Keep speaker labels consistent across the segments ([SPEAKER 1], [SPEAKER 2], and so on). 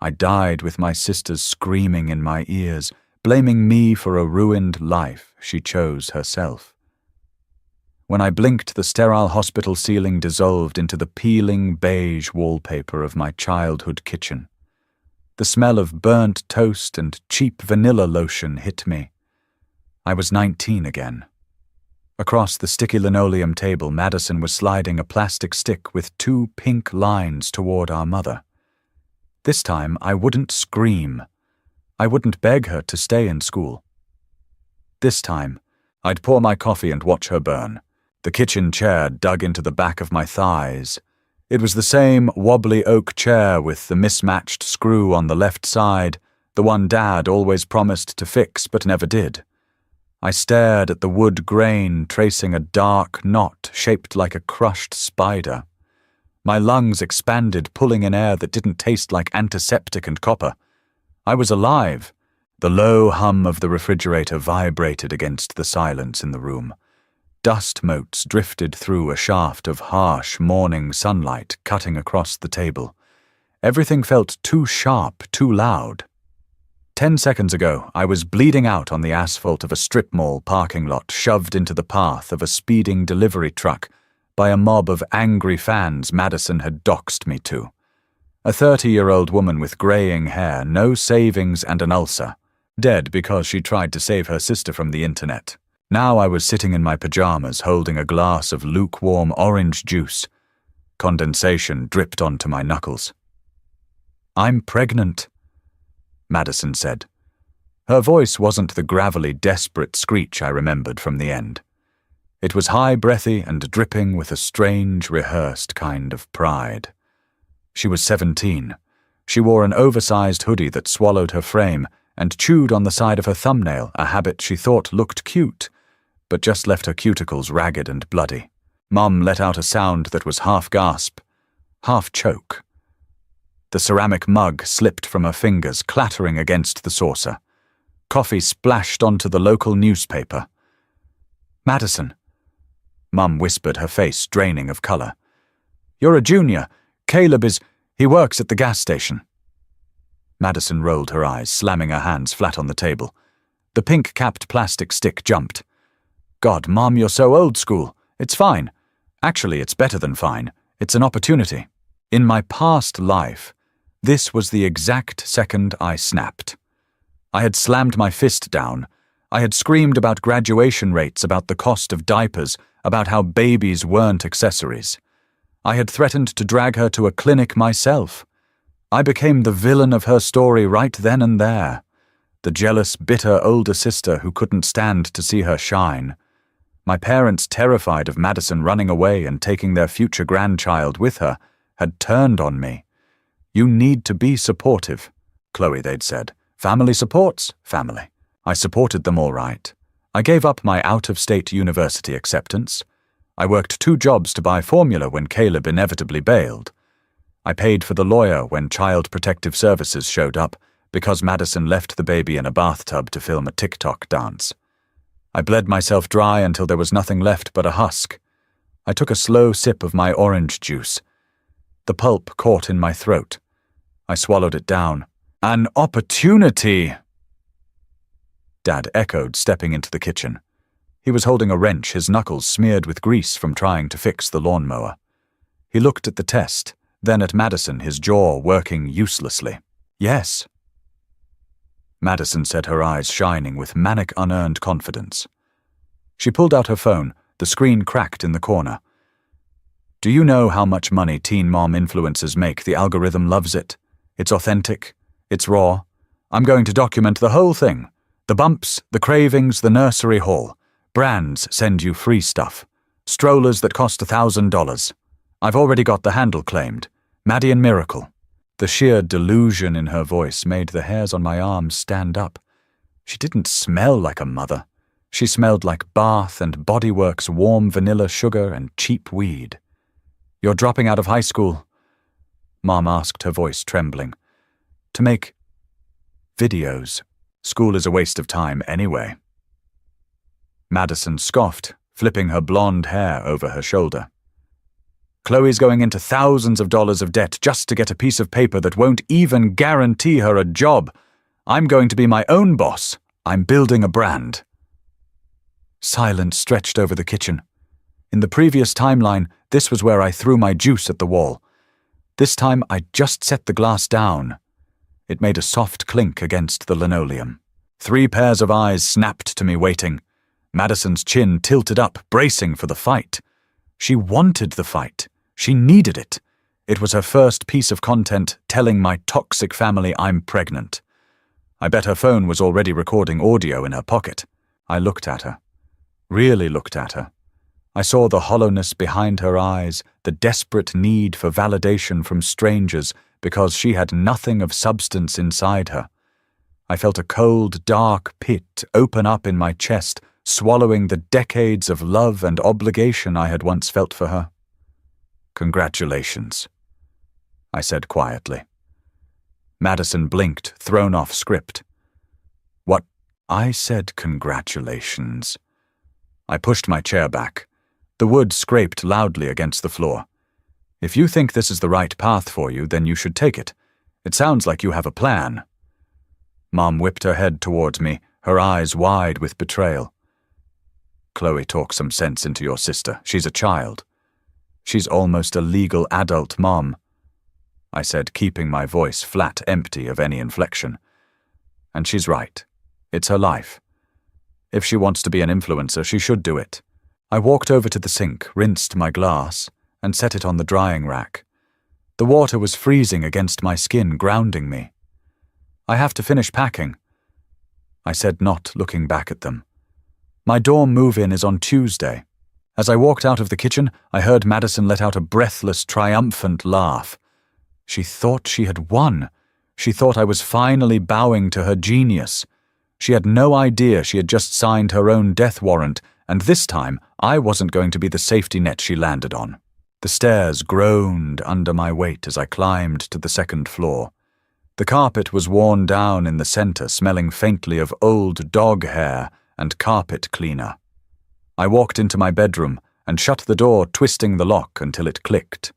[SPEAKER 1] I died with my sisters screaming in my ears, blaming me for a ruined life she chose herself. When I blinked, the sterile hospital ceiling dissolved into the peeling beige wallpaper of my childhood kitchen. The smell of burnt toast and cheap vanilla lotion hit me. I was 19 again. Across the sticky linoleum table, Madison was sliding a plastic stick with 2 pink lines toward our mother. This time, I wouldn't scream. I wouldn't beg her to stay in school. This time, I'd pour my coffee and watch her burn. The kitchen chair dug into the back of my thighs. It was the same wobbly oak chair with the mismatched screw on the left side, the one Dad always promised to fix but never did. I stared at the wood grain tracing a dark knot shaped like a crushed spider. My lungs expanded, pulling in air that didn't taste like antiseptic and copper. I was alive. The low hum of the refrigerator vibrated against the silence in the room. Dust motes drifted through a shaft of harsh morning sunlight cutting across the table. Everything felt too sharp, too loud. 10 seconds ago, I was bleeding out on the asphalt of a strip mall parking lot, shoved into the path of a speeding delivery truck by a mob of angry fans Madison had doxed me to. A 30-year-old woman with graying hair, no savings and an ulcer, dead because she tried to save her sister from the internet. Now I was sitting in my pajamas holding a glass of lukewarm orange juice. Condensation dripped onto my knuckles. "I'm pregnant," Madison said. Her voice wasn't the gravelly, desperate screech I remembered from the end. It was high-breathy and dripping with a strange, rehearsed kind of pride. She was 17. She wore an oversized hoodie that swallowed her frame and chewed on the side of her thumbnail, a habit she thought looked cute, but just left her cuticles ragged and bloody. Mum let out a sound that was half gasp, half choke. The ceramic mug slipped from her fingers, clattering against the saucer. Coffee splashed onto the local newspaper. "Madison," Mum whispered, her face draining of color. "You're a junior. Caleb he works at the gas station." Madison rolled her eyes, slamming her hands flat on the table. The pink-capped plastic stick jumped. "God, Mom, you're so old school. It's fine. Actually, it's better than fine. It's an opportunity. In my past life, this was the exact second I snapped. I had slammed my fist down. I had screamed about graduation rates, about the cost of diapers, about how babies weren't accessories. I had threatened to drag her to a clinic myself. I became the villain of her story right then and there. The jealous, bitter older sister who couldn't stand to see her shine. My parents, terrified of Madison running away and taking their future grandchild with her, had turned on me. "You need to be supportive," Chloe, they'd said. "Family supports family." I supported them all right. I gave up my out-of-state university acceptance. I worked 2 jobs to buy formula when Caleb inevitably bailed. I paid for the lawyer when Child Protective Services showed up because Madison left the baby in a bathtub to film a TikTok dance. I bled myself dry until there was nothing left but a husk. I took a slow sip of my orange juice. The pulp caught in my throat. I swallowed it down. "An opportunity!" Dad echoed, stepping into the kitchen. He was holding a wrench, his knuckles smeared with grease from trying to fix the lawnmower. He looked at the test, then at Madison, his jaw working uselessly. "Yes." Madison said, her eyes shining with manic, unearned confidence. She pulled out her phone, the screen cracked in the corner. "Do you know how much money teen mom influencers make? The algorithm loves it. It's authentic. It's raw. I'm going to document the whole thing. The bumps, the cravings, the nursery haul. Brands send you free stuff. Strollers that cost $1,000. I've already got the handle claimed. Maddie and Miracle." The sheer delusion in her voice made the hairs on my arms stand up. She didn't smell like a mother. She smelled like Bath and Body Works warm vanilla sugar and cheap weed. "You're dropping out of high school?" Mom asked, her voice trembling. "To make videos. School is a waste of time anyway." Madison scoffed, flipping her blonde hair over her shoulder. Chloe's going into thousands of dollars of debt just to get a piece of paper that won't even guarantee her a job. I'm going to be my own boss. I'm building a brand." Silence stretched over the kitchen. In the previous timeline, this was where I threw my juice at the wall. This time, I just set the glass down. It made a soft clink against the linoleum. 3 pairs of eyes snapped to me, waiting. Madison's chin tilted up, bracing for the fight. She wanted the fight. She needed it. It was her first piece of content telling my toxic family I'm pregnant. I bet her phone was already recording audio in her pocket. I looked at her. Really looked at her. I saw the hollowness behind her eyes, the desperate need for validation from strangers because she had nothing of substance inside her. I felt a cold, dark pit open up in my chest, swallowing the decades of love and obligation I had once felt for her. "Congratulations," I said quietly. Madison blinked, thrown off script. "What?" I said congratulations. I pushed my chair back. The wood scraped loudly against the floor. "If you think this is the right path for you, then you should take it. It sounds like you have a plan." Mom whipped her head towards me, her eyes wide with betrayal. "Chloe, talk some sense into your sister. She's a child. She's almost a legal adult, Mom," I said, keeping my voice flat, empty of any inflection. "And she's right. It's her life. If she wants to be an influencer, she should do it." I walked over to the sink, rinsed my glass, and set it on the drying rack. The water was freezing against my skin, grounding me. "I have to finish packing," I said, not looking back at them. "My dorm move-in is on Tuesday." As I walked out of the kitchen, I heard Madison let out a breathless, triumphant laugh. She thought she had won. She thought I was finally bowing to her genius. She had no idea she had just signed her own death warrant, and this time I wasn't going to be the safety net she landed on. The stairs groaned under my weight as I climbed to the 2nd floor. The carpet was worn down in the center, smelling faintly of old dog hair and carpet cleaner. I walked into my bedroom and shut the door, twisting the lock until it clicked.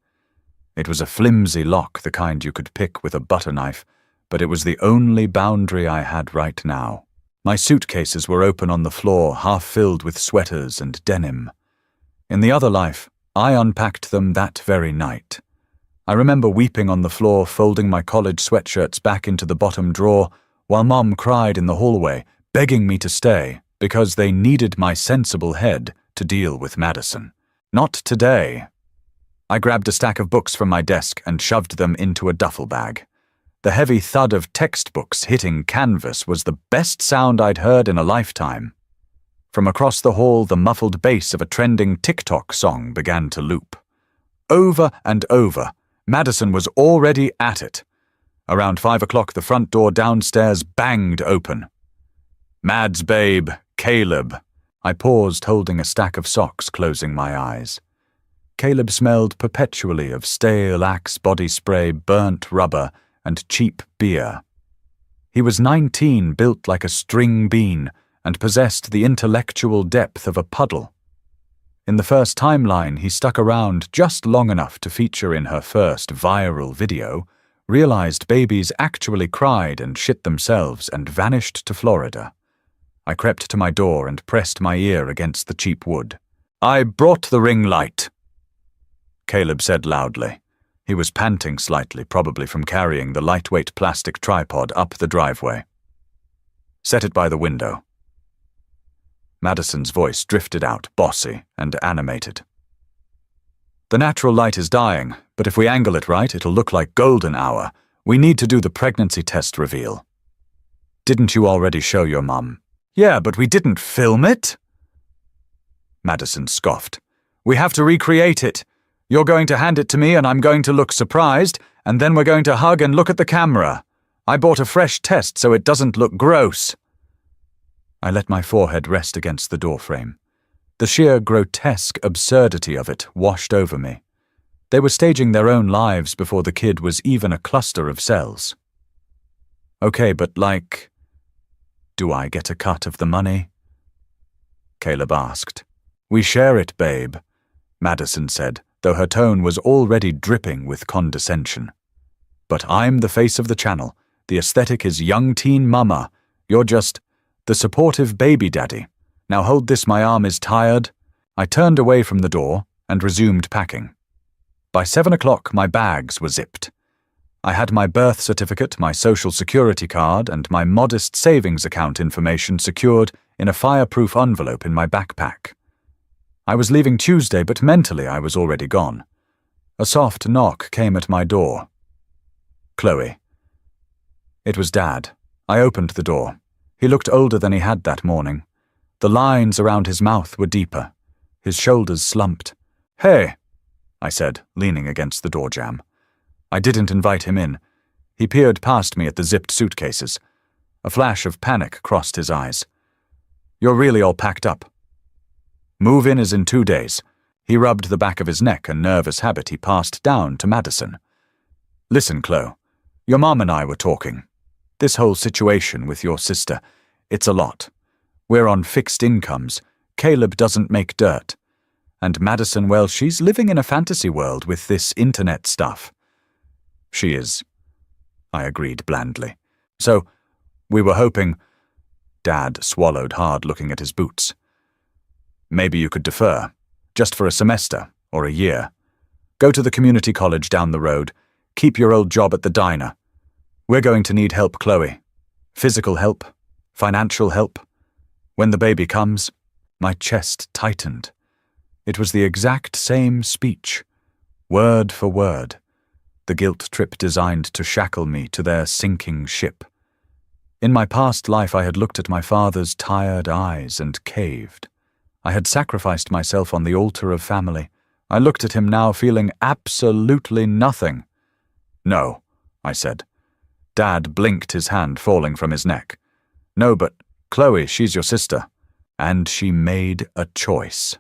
[SPEAKER 1] It was a flimsy lock, the kind you could pick with a butter knife, but it was the only boundary I had right now. My suitcases were open on the floor, half filled with sweaters and denim. In the other life, I unpacked them that very night. I remember weeping on the floor, folding my college sweatshirts back into the bottom drawer, while Mom cried in the hallway, begging me to stay, because they needed my sensible head to deal with Madison. Not today. I grabbed a stack of books from my desk and shoved them into a duffel bag. The heavy thud of textbooks hitting canvas was the best sound I'd heard in a lifetime. From across the hall, the muffled bass of a trending TikTok song began to loop. Over and over, Madison was already at it. Around 5 o'clock, the front door downstairs banged open. "Mads, babe, Caleb." I paused, holding a stack of socks, closing my eyes. Caleb smelled perpetually of stale Axe body spray, burnt rubber, and cheap beer. He was 19, built like a string bean, and possessed the intellectual depth of a puddle. In the first timeline, he stuck around just long enough to feature in her first viral video, realized babies actually cried and shit themselves, and vanished to Florida. I crept to my door and pressed my ear against the cheap wood. "I brought the ring light," Caleb said loudly. He was panting slightly, probably from carrying the lightweight plastic tripod up the driveway. "Set it by the window." Madison's voice drifted out, bossy and animated. "The natural light is dying, but if we angle it right, it'll look like golden hour. We need to do the pregnancy test reveal." "Didn't you already show your mum?" "Yeah, but we didn't film it." Madison scoffed. "We have to recreate it. You're going to hand it to me and I'm going to look surprised, and then we're going to hug and look at the camera. I bought a fresh test so it doesn't look gross." I let my forehead rest against the doorframe. The sheer grotesque absurdity of it washed over me. They were staging their own lives before the kid was even a cluster of cells. "Okay, but do I get a cut of the money?" Caleb asked. "We share it, babe," Madison said, though her tone was already dripping with condescension. "But I'm the face of the channel. The aesthetic is young teen mama. You're just the supportive baby daddy. Now hold this, my arm is tired." I turned away from the door and resumed packing. By 7 o'clock, my bags were zipped. I had my birth certificate, my social security card, and my modest savings account information secured in a fireproof envelope in my backpack. I was leaving Tuesday, but mentally I was already gone. A soft knock came at my door. "Chloe." It was Dad. I opened the door. He looked older than he had that morning. The lines around his mouth were deeper. His shoulders slumped. "Hey," I said, leaning against the door jamb. I didn't invite him in. He peered past me at the zipped suitcases. A flash of panic crossed his eyes. "You're really all packed up?" "Move-in is in 2 days." He rubbed the back of his neck, a nervous habit he passed down to Madison. "Listen, Chloe, your mom and I were talking. This whole situation with your sister, it's a lot. We're on fixed incomes. Caleb doesn't make dirt. And Madison, well, she's living in a fantasy world with this internet stuff." "She is," I agreed blandly. "So, we were hoping—" Dad swallowed hard, looking at his boots. "Maybe you could defer, just for a semester or a year. Go to the community college down the road. Keep your old job at the diner. We're going to need help, Chloe. Physical help, financial help. When the baby comes—" My chest tightened. It was the exact same speech, word for word. The guilt trip designed to shackle me to their sinking ship. In my past life I had looked at my father's tired eyes and caved. I had sacrificed myself on the altar of family. I looked at him now, feeling absolutely nothing. "No," I said. Dad blinked, his hand falling from his neck. "No, but Chloe, she's your sister. And she made a choice."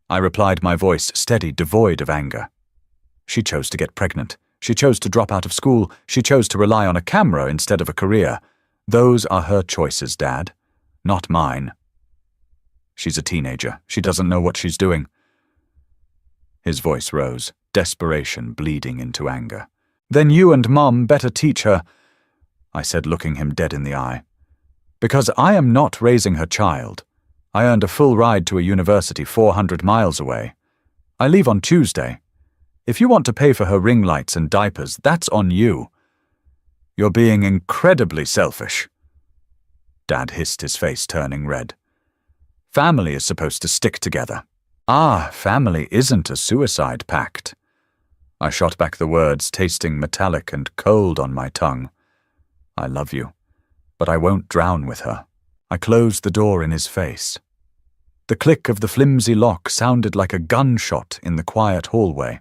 [SPEAKER 1] I replied, my voice steady, devoid of anger. She chose to get pregnant. She chose to drop out of school. She chose to rely on a camera instead of a career. Those are her choices, Dad, not mine. She's a teenager. She doesn't know what she's doing. His voice rose, desperation bleeding into anger. "Then you and Mom better teach her," I said, looking him dead in the eye. "Because I am not raising her child. I earned a full ride to a university 400 miles away. I leave on Tuesday. If you want to pay for her ring lights and diapers, that's on you. You're being incredibly selfish." Dad hissed, his face turning red. "Family is supposed to stick together." "Ah, family isn't a suicide pact." I shot back the words, tasting metallic and cold on my tongue. "I love you, but I won't drown with her." I closed the door in his face. The click of the flimsy lock sounded like a gunshot in the quiet hallway.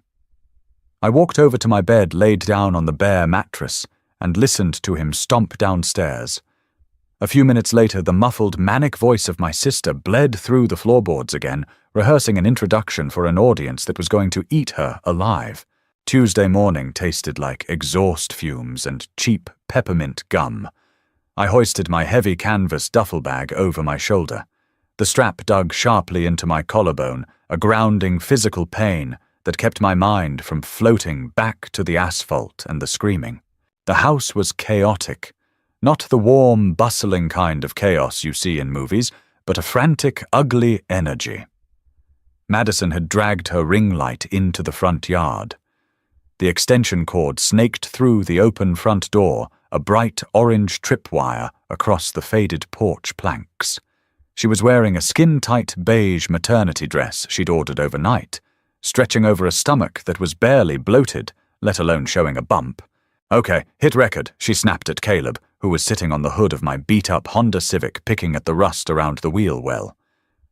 [SPEAKER 1] I walked over to my bed, laid down on the bare mattress, and listened to him stomp downstairs. A few minutes later, the muffled, manic voice of my sister bled through the floorboards again, rehearsing an introduction for an audience that was going to eat her alive. Tuesday morning tasted like exhaust fumes and cheap peppermint gum. I hoisted my heavy canvas duffel bag over my shoulder. The strap dug sharply into my collarbone, a grounding physical pain that kept my mind from floating back to the asphalt and the screaming. The house was chaotic. Not the warm, bustling kind of chaos you see in movies, but a frantic, ugly energy. Madison had dragged her ring light into the front yard. The extension cord snaked through the open front door, a bright orange tripwire across the faded porch planks. She was wearing a skin-tight beige maternity dress she'd ordered overnight, stretching over a stomach that was barely bloated, let alone showing a bump. "Okay, hit record," she snapped at Caleb, who was sitting on the hood of my beat-up Honda Civic picking at the rust around the wheel well.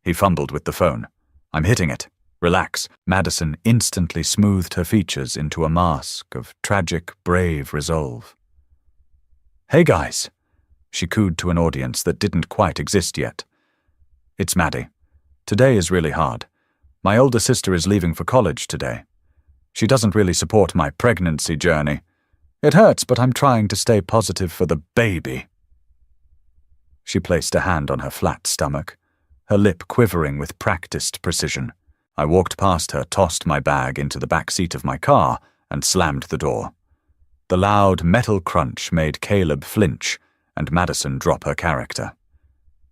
[SPEAKER 1] He fumbled with the phone. "I'm hitting it. Relax." Madison instantly smoothed her features into a mask of tragic, brave resolve. "Hey guys," she cooed to an audience that didn't quite exist yet. "It's Maddie. Today is really hard. My older sister is leaving for college today. She doesn't really support my pregnancy journey. It hurts, but I'm trying to stay positive for the baby." She placed a hand on her flat stomach, her lip quivering with practiced precision. I walked past her, tossed my bag into the back seat of my car, and slammed the door. The loud metal crunch made Caleb flinch and Madison drop her character.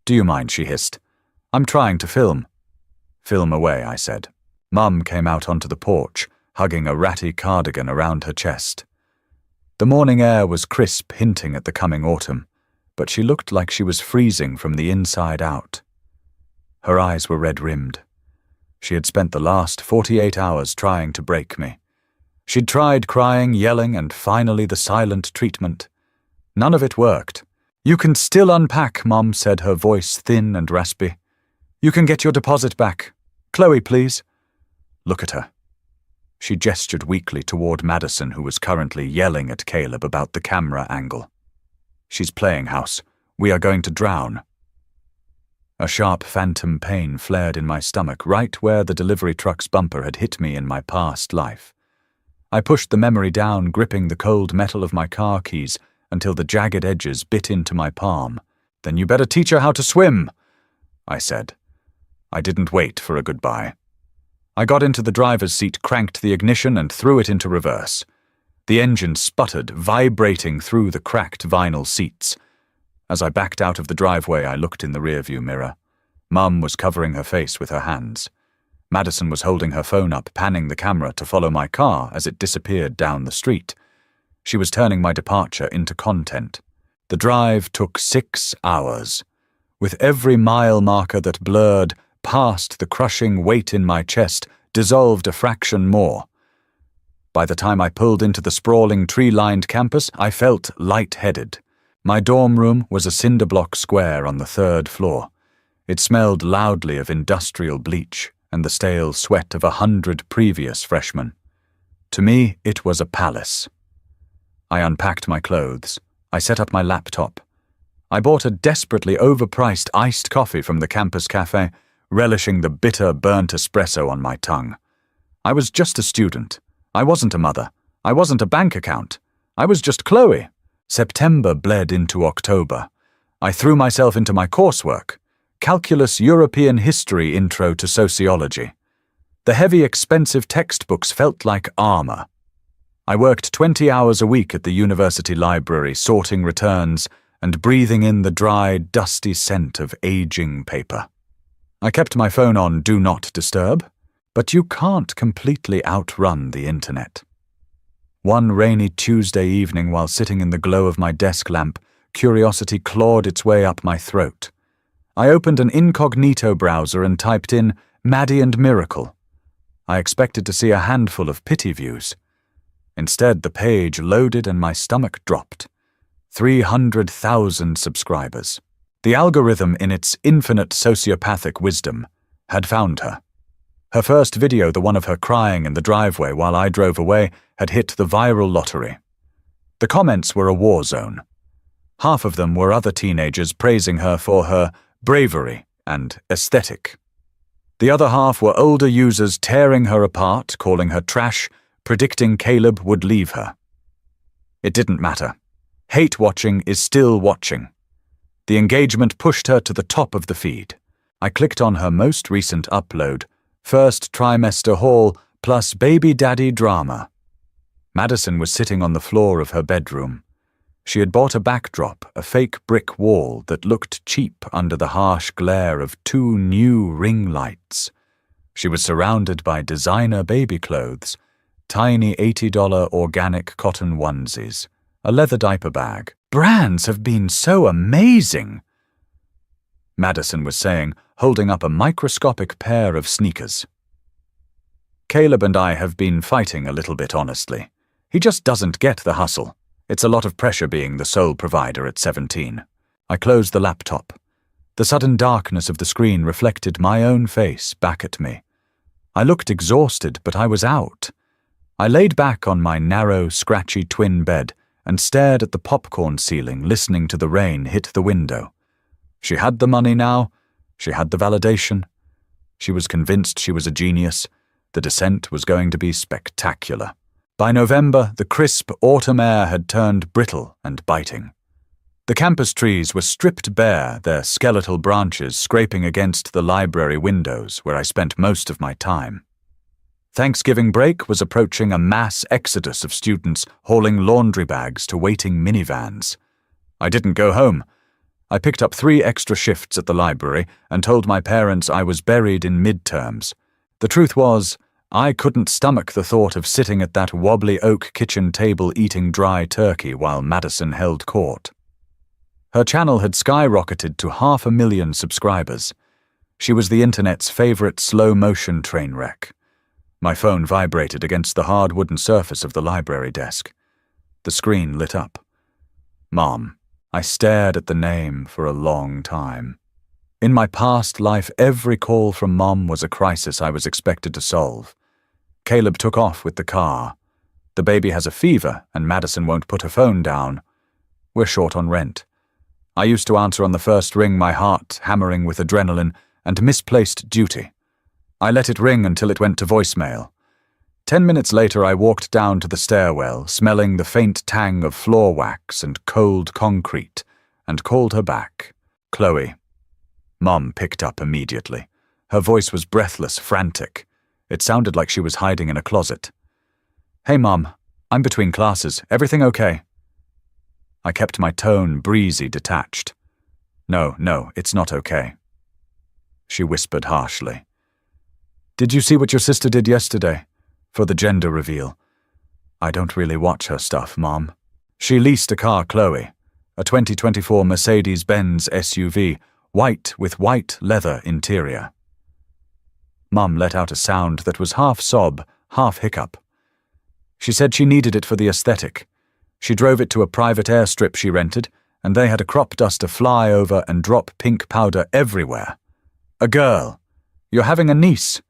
[SPEAKER 1] "Do you mind?" she hissed. "I'm trying to film." "Film away," I said. Mum came out onto the porch, hugging a ratty cardigan around her chest. The morning air was crisp, hinting at the coming autumn, but she looked like she was freezing from the inside out. Her eyes were red-rimmed. She had spent the last 48 hours trying to break me. She'd tried crying, yelling, and finally the silent treatment. None of it worked. "You can still unpack," Mum said, her voice thin and raspy. "You can get your deposit back. Chloe, please." "Look at her." She gestured weakly toward Madison, who was currently yelling at Caleb about the camera angle. "She's playing house. We are going to drown." A sharp phantom pain flared in my stomach, right where the delivery truck's bumper had hit me in my past life. I pushed the memory down, gripping the cold metal of my car keys until the jagged edges bit into my palm. "Then you better teach her how to swim," I said. I didn't wait for a goodbye. I got into the driver's seat, cranked the ignition, and threw it into reverse. The engine sputtered, vibrating through the cracked vinyl seats. As I backed out of the driveway, I looked in the rearview mirror. Mum was covering her face with her hands. Madison was holding her phone up, panning the camera to follow my car as it disappeared down the street. She was turning my departure into content. The drive took 6 hours. With every mile marker that blurred past the crushing weight in my chest, dissolved a fraction more. By the time I pulled into the sprawling tree-lined campus, I felt light-headed. My dorm room was a cinder-block square on the 3rd floor. It smelled loudly of industrial bleach and the stale sweat of 100 previous freshmen. To me, it was a palace. I unpacked my clothes. I set up my laptop. I bought a desperately overpriced iced coffee from the campus cafe, relishing the bitter, burnt espresso on my tongue. I was just a student. I wasn't a mother. I wasn't a bank account. I was just Chloe. September bled into October. I threw myself into my coursework. Calculus European History Intro to Sociology. The heavy, expensive textbooks felt like armor. I worked 20 hours a week at the university library, sorting returns and breathing in the dry, dusty scent of aging paper. I kept my phone on Do Not Disturb, but you can't completely outrun the internet. One rainy Tuesday evening, while sitting in the glow of my desk lamp, curiosity clawed its way up my throat. I opened an incognito browser and typed in Maddie and Miracle. I expected to see a handful of pity views. Instead, the page loaded and my stomach dropped. 300,000 subscribers. The algorithm, in its infinite sociopathic wisdom, had found her. Her first video, the one of her crying in the driveway while I drove away, had hit the viral lottery. The comments were a war zone. Half of them were other teenagers praising her for her bravery and aesthetic. The other half were older users tearing her apart, calling her trash, predicting Caleb would leave her. It didn't matter. Hate watching is still watching. The engagement pushed her to the top of the feed. I clicked on her most recent upload, First Trimester Haul plus Baby Daddy Drama. Madison was sitting on the floor of her bedroom. She had bought a backdrop, a fake brick wall that looked cheap under the harsh glare of 2 new ring lights. She was surrounded by designer baby clothes, tiny $80 organic cotton onesies, a leather diaper bag. "Brands have been so amazing," Madison was saying, holding up a microscopic pair of sneakers. "Caleb and I have been fighting a little bit, honestly. He just doesn't get the hustle. It's a lot of pressure being the sole provider at 17. I closed the laptop. The sudden darkness of the screen reflected my own face back at me. I looked exhausted, but I was out. I laid back on my narrow, scratchy twin bed and stared at the popcorn ceiling, listening to the rain hit the window. She had the money now. She had the validation. She was convinced she was a genius. The descent was going to be spectacular. By November, the crisp autumn air had turned brittle and biting. The campus trees were stripped bare, their skeletal branches scraping against the library windows where I spent most of my time. Thanksgiving break was approaching a mass exodus of students hauling laundry bags to waiting minivans. I didn't go home. I picked up 3 extra shifts at the library and told my parents I was buried in midterms. The truth was, I couldn't stomach the thought of sitting at that wobbly oak kitchen table eating dry turkey while Madison held court. Her channel had skyrocketed to 500,000 subscribers. She was the internet's favorite slow-motion train wreck. My phone vibrated against the hard wooden surface of the library desk. The screen lit up. Mom. I stared at the name for a long time. In my past life, every call from Mom was a crisis I was expected to solve. Caleb took off with the car. The baby has a fever, and Madison won't put her phone down. We're short on rent. I used to answer on the first ring, my heart hammering with adrenaline and misplaced duty. I let it ring until it went to voicemail. 10 minutes later, I walked down to the stairwell, smelling the faint tang of floor wax and cold concrete, and called her back. Chloe. Mom picked up immediately. Her voice was breathless, frantic. It sounded like she was hiding in a closet. Hey, Mom. I'm between classes. Everything okay? I kept my tone breezy, detached. No, it's not okay. She whispered harshly. Did you see what your sister did yesterday? For the gender reveal. I don't really watch her stuff, Mom. She leased a car, Chloe. A 2024 Mercedes-Benz SUV, white with white leather interior. Mum let out a sound that was half sob, half hiccup. She said she needed it for the aesthetic. She drove it to a private airstrip she rented, and they had a crop duster fly over and drop pink powder everywhere. A girl. You're having a niece.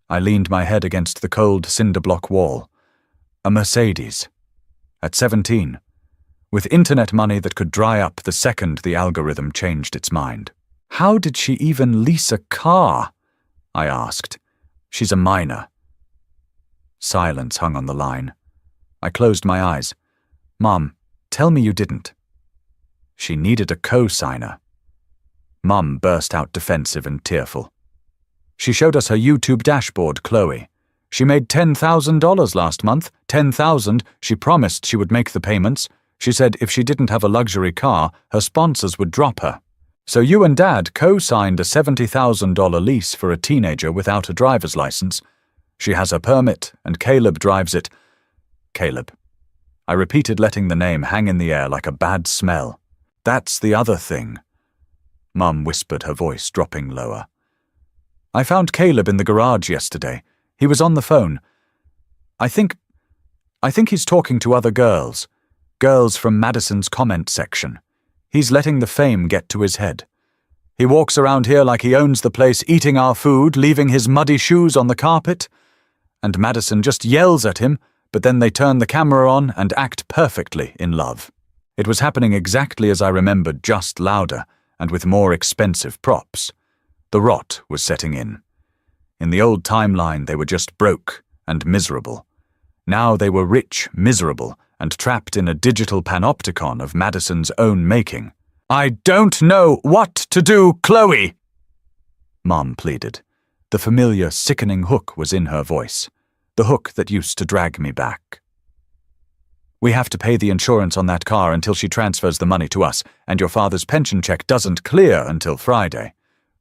[SPEAKER 1] I leaned my head against the cold cinder block wall. A Mercedes. At 17. With internet money that could dry up the second the algorithm changed its mind. How did she even lease a car? I asked. She's a minor. Silence hung on the line. I closed my eyes. Mom, tell me you didn't. She needed a co-signer. Mum burst out defensive and tearful. She showed us her YouTube dashboard, Chloe. She made $10,000 last month. $10,000. She promised she would make the payments. She said if she didn't have a luxury car, her sponsors would drop her. So you and Dad co-signed a $70,000 lease for a teenager without a driver's license. She has a permit, and Caleb drives it. Caleb. I repeated, letting the name hang in the air like a bad smell. That's the other thing. Mum whispered, her voice dropping lower. I found Caleb in the garage yesterday. He was on the phone. I think he's talking to other girls. Girls from Madison's comment section. He's letting the fame get to his head. He walks around here like he owns the place, eating our food, leaving his muddy shoes on the carpet. And Madison just yells at him, but then they turn the camera on and act perfectly in love. It was happening exactly as I remembered, just louder, and with more expensive props. The rot was setting in. In the old timeline, they were just broke and miserable. Now they were rich, miserable, and trapped in a digital panopticon of Madison's own making. I don't know what to do, Chloe! Mom pleaded. The familiar, sickening hook was in her voice. The hook that used to drag me back. We have to pay the insurance on that car until she transfers the money to us, and your father's pension check doesn't clear until Friday.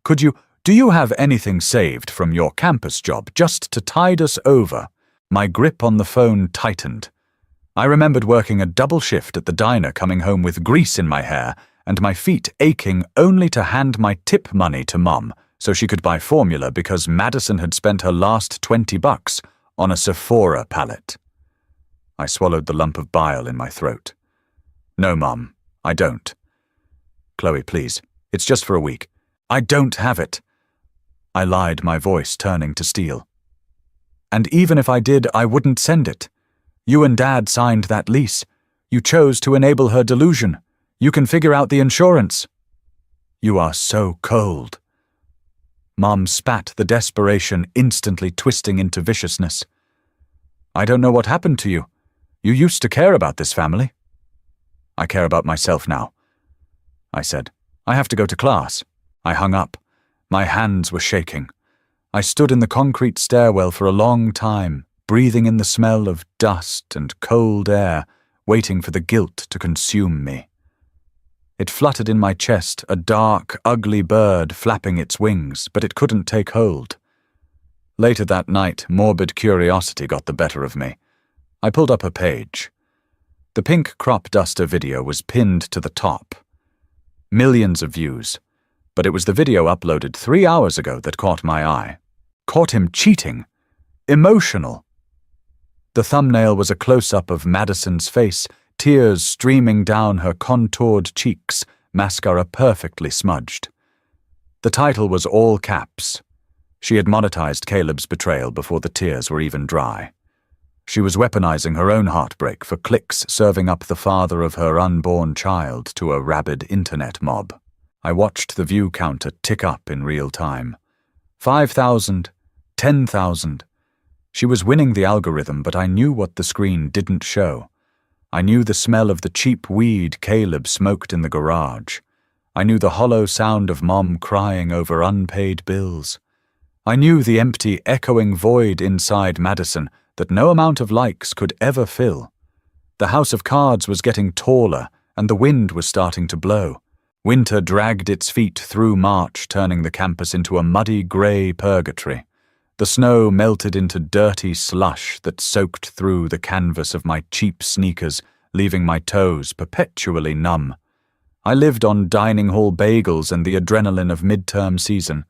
[SPEAKER 1] Do you have anything saved from your campus job just to tide us over? My grip on the phone tightened. I remembered working a double shift at the diner, coming home with grease in my hair and my feet aching, only to hand my tip money to Mom so she could buy formula because Madison had spent her last $20 on a Sephora palette. I swallowed the lump of bile in my throat. No, Mom, I don't. Chloe, please. It's just for a week. I don't have it. I lied, my voice turning to steel. And even if I did, I wouldn't send it. You and Dad signed that lease. You chose to enable her delusion. You can figure out the insurance. You are so cold. Mom spat, the desperation instantly twisting into viciousness. I don't know what happened to you. You used to care about this family. I care about myself now, I said. I have to go to class. I hung up. My hands were shaking. I stood in the concrete stairwell for a long time, breathing in the smell of dust and cold air, waiting for the guilt to consume me. It fluttered in my chest, a dark, ugly bird flapping its wings, but it couldn't take hold. Later that night, morbid curiosity got the better of me. I pulled up a page. The pink crop duster video was pinned to the top. Millions of views, but it was the video uploaded 3 hours ago that caught my eye. Caught him cheating. Emotional. The thumbnail was a close-up of Madison's face, tears streaming down her contoured cheeks, mascara perfectly smudged. The title was all caps. She had monetized Caleb's betrayal before the tears were even dry. She was weaponizing her own heartbreak for clicks, serving up the father of her unborn child to a rabid internet mob. I watched the view counter tick up in real time. 5,000, 10,000. She was winning the algorithm, but I knew what the screen didn't show. I knew the smell of the cheap weed Caleb smoked in the garage. I knew the hollow sound of Mom crying over unpaid bills. I knew the empty, echoing void inside Madison that no amount of likes could ever fill. The house of cards was getting taller, and the wind was starting to blow. Winter dragged its feet through March, turning the campus into a muddy grey purgatory. The snow melted into dirty slush that soaked through the canvas of my cheap sneakers, leaving my toes perpetually numb. I lived on dining hall bagels and the adrenaline of midterm season.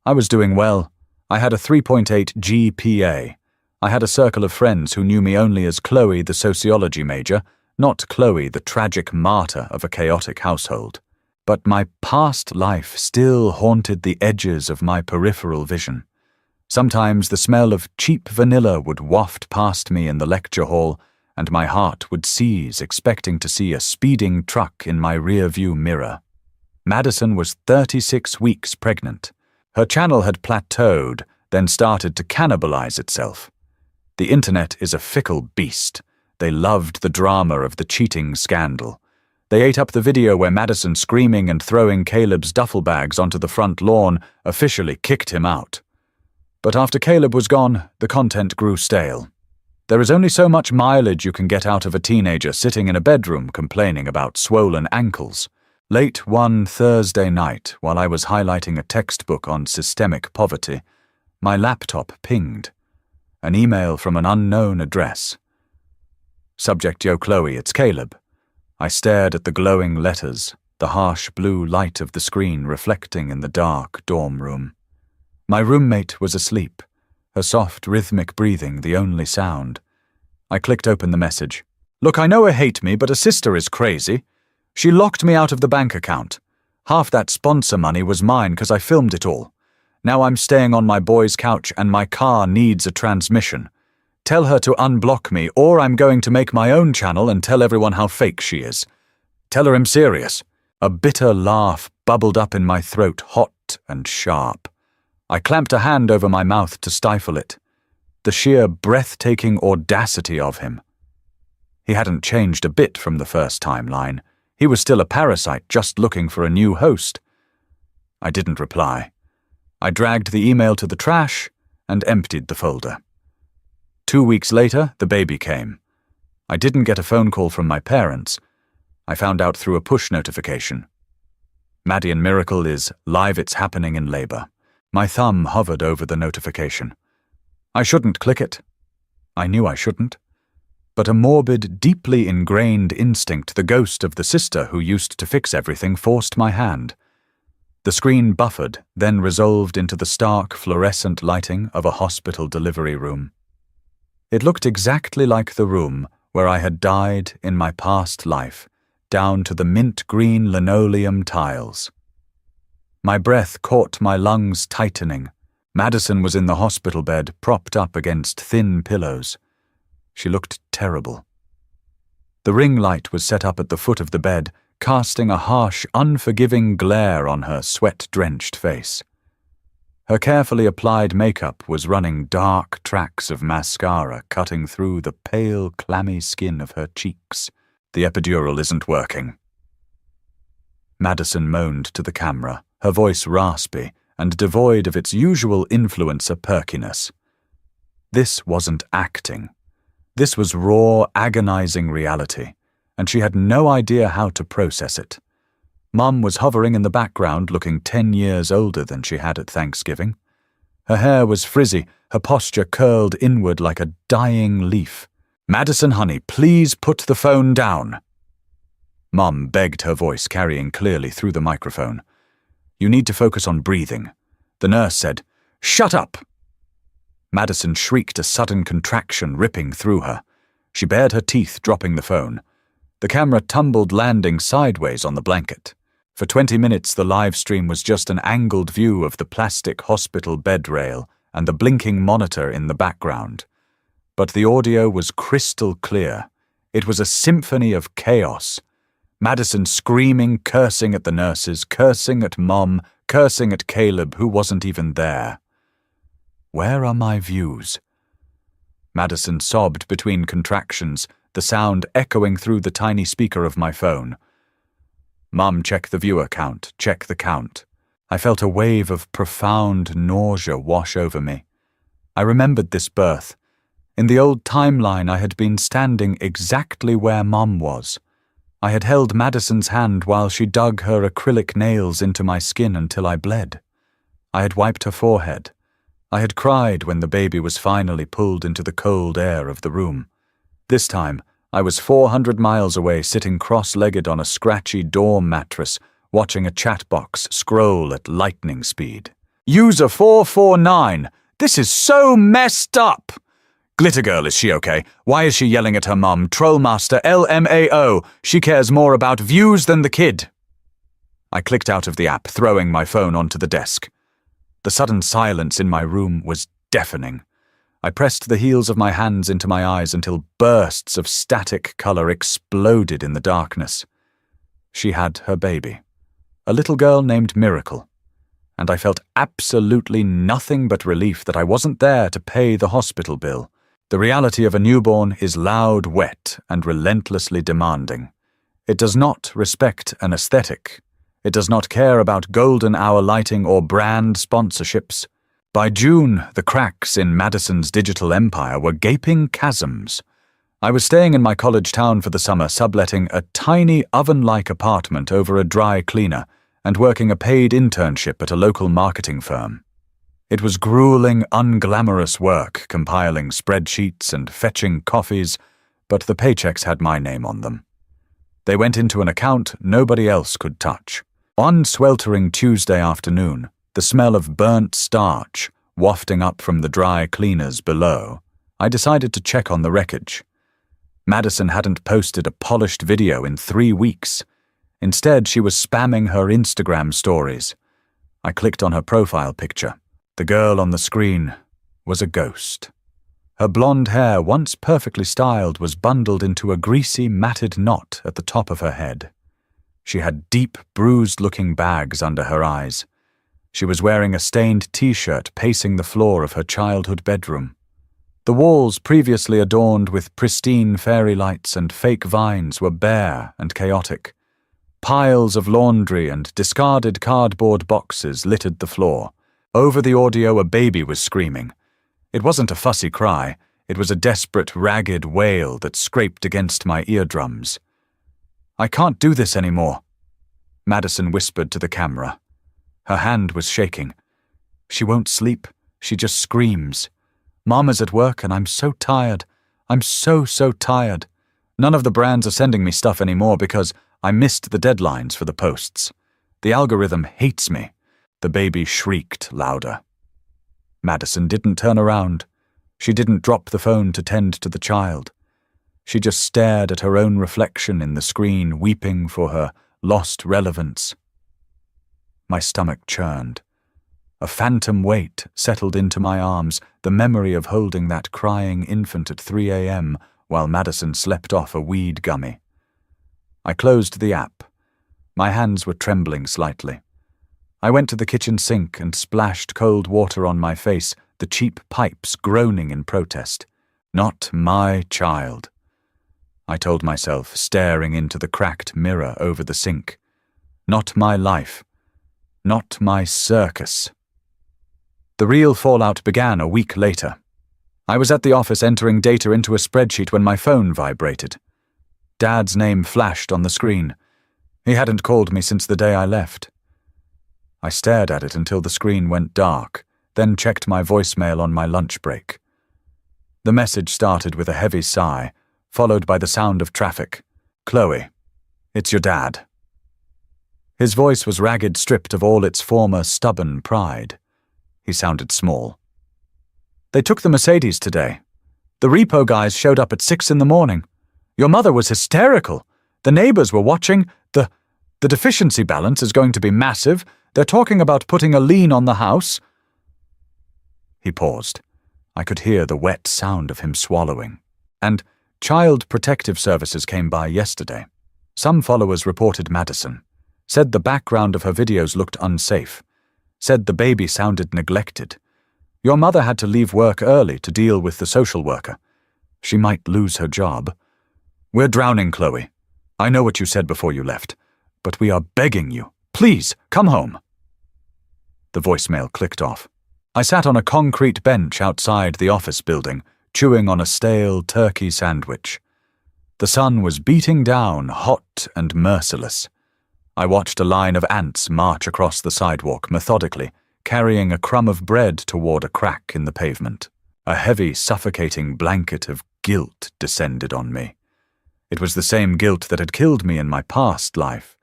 [SPEAKER 1] I was doing well. I had a 3.8 GPA. I had a circle of friends who knew me only as Chloe, the sociology major, not Chloe, the tragic martyr of a chaotic household. But my past life still haunted the edges of my peripheral vision. Sometimes the smell of cheap vanilla would waft past me in the lecture hall, and my heart would seize, expecting to see a speeding truck in my rear-view mirror. Madison was 36 weeks pregnant. Her channel had plateaued, then started to cannibalize itself. The internet is a fickle beast. They loved the drama of the cheating scandal. They ate up the video where Madison, screaming and throwing Caleb's duffel bags onto the front lawn, officially kicked him out. But after Caleb was gone, the content grew stale. There is only so much mileage you can get out of a teenager sitting in a bedroom complaining about swollen ankles. Late one Thursday night, while I was highlighting a textbook on systemic poverty, my laptop pinged. An email from an unknown address. Subject: Yo Chloe, it's Caleb. I stared at the glowing letters, the harsh blue light of the screen reflecting in the dark dorm room. My roommate was asleep, her soft, rhythmic breathing the only sound. I clicked open the message. Look, I know I hate me, but a sister is crazy. She locked me out of the bank account. Half that sponsor money was mine because I filmed it all. Now I'm staying on my boy's couch and my car needs a transmission. Tell her to unblock me, or I'm going to make my own channel and tell everyone how fake she is. Tell her I'm serious. A bitter laugh bubbled up in my throat, hot and sharp. I clamped a hand over my mouth to stifle it. The sheer breathtaking audacity of him. He hadn't changed a bit from the first timeline. He was still a parasite just looking for a new host. I didn't reply. I dragged the email to the trash and emptied the folder. 2 weeks later, the baby came. I didn't get a phone call from my parents. I found out through a push notification. Maddie and Miracle is live. It's happening in labor. My thumb hovered over the notification. I shouldn't click it. I knew I shouldn't. But a morbid, deeply ingrained instinct, the ghost of the sister who used to fix everything, forced my hand. The screen buffered, then resolved into the stark, fluorescent lighting of a hospital delivery room. It looked exactly like the room where I had died in my past life, down to the mint-green linoleum tiles. My breath caught my lungs tightening. Madison was in the hospital bed, propped up against thin pillows. She looked terrible. The ring light was set up at the foot of the bed, casting a harsh, unforgiving glare on her sweat-drenched face. Her carefully applied makeup was running dark tracks of mascara cutting through the pale, clammy skin of her cheeks. The epidural isn't working." Madison moaned to the camera, her voice raspy and devoid of its usual influencer perkiness. This wasn't acting. This was raw, agonizing reality, and she had no idea how to process it. Mum was hovering in the background, looking 10 years older than she had at Thanksgiving. Her hair was frizzy, her posture curled inward like a dying leaf. "Madison, honey, please put the phone down." Mum begged, her voice carrying clearly through the microphone. "You need to focus on breathing." The nurse said, "Shut up!" Madison shrieked, a sudden contraction ripping through her. She bared her teeth, dropping the phone. The camera tumbled, landing sideways on the blanket. For 20 minutes, the live stream was just an angled view of the plastic hospital bed rail and the blinking monitor in the background. But the audio was crystal clear. It was a symphony of chaos. Madison screaming, cursing at the nurses, cursing at Mom, cursing at Caleb, who wasn't even there. "Where are my views?" Madison sobbed between contractions, the sound echoing through the tiny speaker of my phone. "Mum, check the viewer count, check the count." I felt a wave of profound nausea wash over me. I remembered this birth. In the old timeline, I had been standing exactly where Mum was. I had held Madison's hand while she dug her acrylic nails into my skin until I bled. I had wiped her forehead. I had cried when the baby was finally pulled into the cold air of the room. This time, I was 400 miles away, sitting cross-legged on a scratchy dorm mattress, watching a chat box scroll at lightning speed. "User 449, this is so messed up! Glitter Girl, is she okay? Why is she yelling at her mum? Trollmaster LMAO, she cares more about views than the kid." I clicked out of the app, throwing my phone onto the desk. The sudden silence in my room was deafening. I pressed the heels of my hands into my eyes until bursts of static color exploded in the darkness. She had her baby, a little girl named Miracle, and I felt absolutely nothing but relief that I wasn't there to pay the hospital bill. The reality of a newborn is loud, wet, and relentlessly demanding. It does not respect an aesthetic. It does not care about golden hour lighting or brand sponsorships. By June, the cracks in Madison's digital empire were gaping chasms. I was staying in my college town for the summer, subletting a tiny oven-like apartment over a dry cleaner and working a paid internship at a local marketing firm. It was grueling, unglamorous work, compiling spreadsheets and fetching coffees, but the paychecks had my name on them. They went into an account nobody else could touch. One sweltering Tuesday afternoon, the smell of burnt starch wafting up from the dry cleaners below, I decided to check on the wreckage. Madison hadn't posted a polished video in 3 weeks. Instead, she was spamming her Instagram stories. I clicked on her profile picture. The girl on the screen was a ghost. Her blonde hair, once perfectly styled, was bundled into a greasy, matted knot at the top of her head. She had deep, bruised-looking bags under her eyes. She was wearing a stained t-shirt, pacing the floor of her childhood bedroom. The walls, previously adorned with pristine fairy lights and fake vines, were bare and chaotic. Piles of laundry and discarded cardboard boxes littered the floor. Over the audio, a baby was screaming. It wasn't a fussy cry. It was a desperate, ragged wail that scraped against my eardrums. "I can't do this anymore," Madison whispered to the camera. Her hand was shaking. "She won't sleep. She just screams. Mama's at work and I'm so tired. I'm so tired. None of the brands are sending me stuff anymore because I missed the deadlines for the posts. The algorithm hates me." The baby shrieked louder. Madison didn't turn around. She didn't drop the phone to tend to the child. She just stared at her own reflection in the screen, weeping for her lost relevance. My stomach churned. A phantom weight settled into my arms, the memory of holding that crying infant at 3 a.m. while Madison slept off a weed gummy. I closed the app. My hands were trembling slightly. I went to the kitchen sink and splashed cold water on my face, the cheap pipes groaning in protest. Not my child. I told myself, staring into the cracked mirror over the sink. Not my life. Not my circus. The real fallout began a week later. I was at the office entering data into a spreadsheet when my phone vibrated. Dad's name flashed on the screen. He hadn't called me since the day I left. I stared at it until the screen went dark, then checked my voicemail on my lunch break. The message started with a heavy sigh, followed by the sound of traffic. "Chloe, it's your dad." His voice was ragged, stripped of all its former stubborn pride. He sounded small. "They took the Mercedes today. The repo guys showed up at 6 in the morning. Your mother was hysterical. The neighbors were watching. The deficiency balance is going to be massive. They're talking about putting a lien on the house." He paused. I could hear the wet sound of him swallowing. "And Child Protective Services came by yesterday. Some followers reported Madison. Said the background of her videos looked unsafe. Said the baby sounded neglected. Your mother had to leave work early to deal with the social worker. She might lose her job. We're drowning, Chloe. I know what you said before you left, but we are begging you. Please, come home." The voicemail clicked off. I sat on a concrete bench outside the office building, chewing on a stale turkey sandwich. The sun was beating down, hot and merciless. I watched a line of ants march across the sidewalk methodically, carrying a crumb of bread toward a crack in the pavement. A heavy, suffocating blanket of guilt descended on me. It was the same guilt that had killed me in my past life.